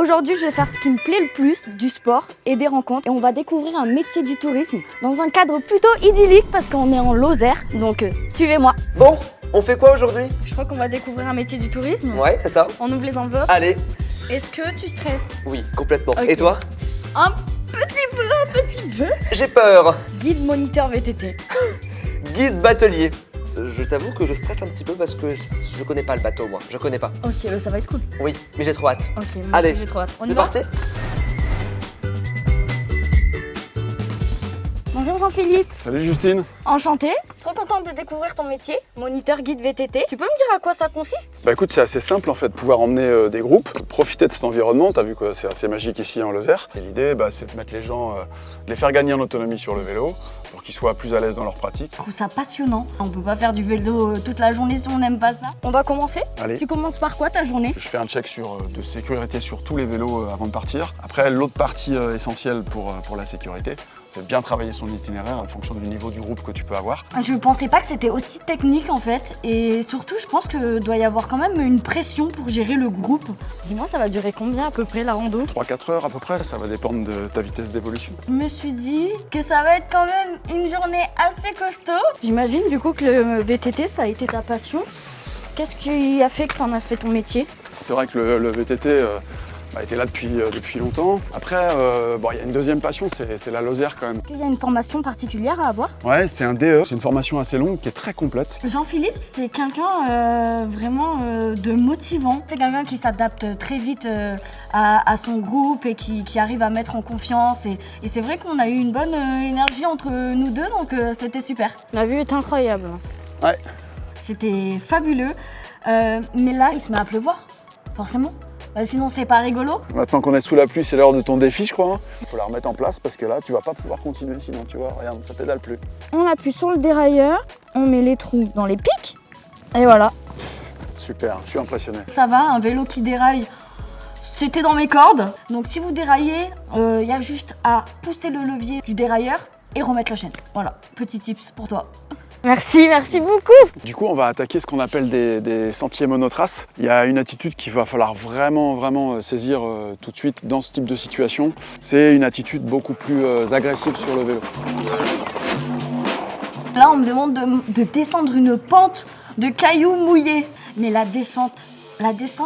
Aujourd'hui, je vais faire ce qui me plaît le plus, du sport et des rencontres. Et on va découvrir un métier du tourisme dans un cadre plutôt idyllique parce qu'on est en Lozère. Donc, suivez-moi. Bon, on fait quoi aujourd'hui? Je crois qu'on va découvrir un métier du tourisme. Ouais, c'est ça. On ouvre les enveloppes. Allez. Est-ce que tu stresses? Oui, complètement. Ok. Et toi? Un petit peu. J'ai peur. Guide moniteur VTT. Guide batelier. Je t'avoue que je stresse un petit peu parce que je connais pas le bateau, moi. Je connais pas. Ok, ça va être cool. Oui, mais j'ai trop hâte. Ok, moi Allez, aussi, j'ai trop hâte. On y c'est va? parti? Bonjour Jean-Philippe. Salut Justine. Enchantée. Trop contente de découvrir ton métier, moniteur guide VTT. Tu peux me dire à quoi ça consiste? Bah écoute, c'est assez simple en fait, pouvoir emmener des groupes, profiter de cet environnement. T'as vu que c'est assez magique ici en Lozère. Et l'idée, c'est de mettre les gens, les faire gagner en autonomie sur le vélo pour qu'ils soient plus à l'aise dans leur pratique. Je trouve ça passionnant. On peut pas faire du vélo toute la journée si on n'aime pas ça. On va commencer. Allez. Tu commences par quoi ta journée? Je fais un check de sécurité sur tous les vélos avant de partir. Après, l'autre partie essentielle pour la sécurité, c'est bien travailler son itinéraire en fonction du niveau du groupe que tu peux avoir. Je pensais pas que c'était aussi technique en fait. Et surtout, je pense que doit y avoir quand même une pression pour gérer le groupe. Dis-moi, ça va durer combien à peu près la rando? 3-4 heures à peu près, ça va dépendre de ta vitesse d'évolution. Je me suis dit que ça va être quand même une journée assez costaud. J'imagine du coup que le VTT, ça a été ta passion. Qu'est-ce qui a fait que t'en as fait ton métier? C'est vrai que le VTT était là depuis longtemps. Après, il y a une deuxième passion, c'est la Lozère quand même. Il y a une formation particulière à avoir? Ouais, c'est un DE, c'est une formation assez longue qui est très complète. Jean-Philippe, c'est quelqu'un vraiment de motivant. C'est quelqu'un qui s'adapte très vite à son groupe et qui arrive à mettre en confiance. Et c'est vrai qu'on a eu une bonne énergie entre nous deux, donc c'était super. La vue est incroyable. Ouais. C'était fabuleux. Mais là, il se met à pleuvoir, forcément. Sinon, c'est pas rigolo. Maintenant qu'on est sous la pluie, c'est l'heure de ton défi, je crois. Il faut la remettre en place parce que là, tu vas pas pouvoir continuer sinon, tu vois. Regarde, ça pédale plus. On appuie sur le dérailleur, on met les trous dans les pics, et voilà. Super, je suis impressionné. Ça va, un vélo qui déraille, c'était dans mes cordes. Donc si vous déraillez, il y a juste à pousser le levier du dérailleur et remettre la chaîne. Voilà, petit tips pour toi. Merci beaucoup. Du coup, on va attaquer ce qu'on appelle des sentiers monotraces. Il y a une attitude qu'il va falloir vraiment saisir tout de suite dans ce type de situation. C'est une attitude beaucoup plus agressive sur le vélo. Là, on me demande de descendre une pente de cailloux mouillés. Mais la descente,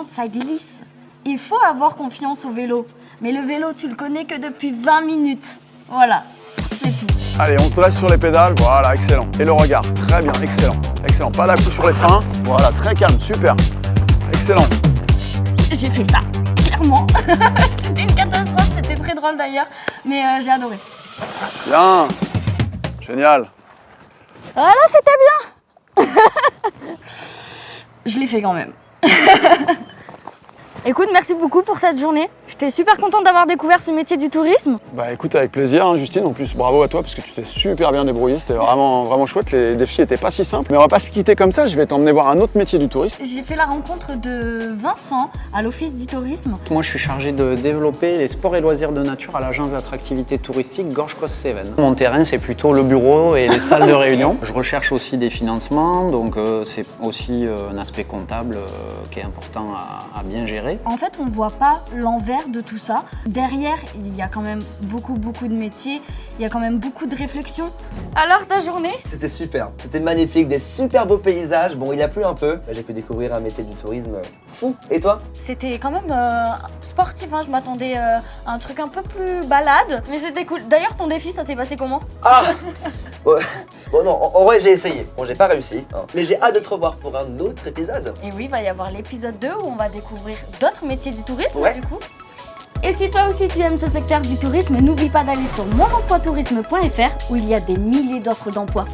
ça glisse. Il faut avoir confiance au vélo. Mais le vélo, tu le connais que depuis 20 minutes. Voilà, c'est tout. Allez, on se dresse sur les pédales, voilà, excellent. Et le regard, très bien, excellent. Pas d'à-coup sur les freins, voilà, très calme, super. Excellent. J'ai fait ça, clairement. C'était une catastrophe, c'était très drôle d'ailleurs, mais j'ai adoré. Bien, génial. Voilà, c'était bien. Je l'ai fait quand même. Écoute, merci beaucoup pour cette journée. J'étais super contente d'avoir découvert ce métier du tourisme. Bah écoute, avec plaisir, hein, Justine. En plus, bravo à toi parce que tu t'es super bien débrouillée. C'était vraiment chouette. Les défis étaient pas si simples. Mais on va pas se quitter comme ça. Je vais t'emmener voir un autre métier du tourisme. J'ai fait la rencontre de Vincent à l'Office du tourisme. Moi, je suis chargé de développer les sports et loisirs de nature à l'agence d'attractivité touristique Gorge-Cévennes. Mon terrain, c'est plutôt le bureau et les salles de réunion. Je recherche aussi des financements, donc c'est aussi un aspect comptable qui est important à bien gérer. En fait, on ne voit pas l'envers de tout ça. Derrière, il y a quand même beaucoup de métiers, il y a quand même beaucoup de réflexions. Alors, ta journée? C'était super, c'était magnifique, des super beaux paysages. Bon, il a plu un peu. J'ai pu découvrir un métier du tourisme fou. Et toi? C'était quand même sportif, hein. Je m'attendais à un truc un peu plus balade, mais c'était cool. D'ailleurs, ton défi, ça s'est passé comment? Ah ouais. Bon non, en vrai j'ai essayé. Bon, j'ai pas réussi, hein. Mais j'ai hâte de te revoir pour un autre épisode. Et oui, il va y avoir l'épisode 2 où on va découvrir d'autres métiers du tourisme, Ouais. du coup. Et si toi aussi tu aimes ce secteur du tourisme, n'oublie pas d'aller sur monemploitourisme.fr où il y a des milliers d'offres d'emploi.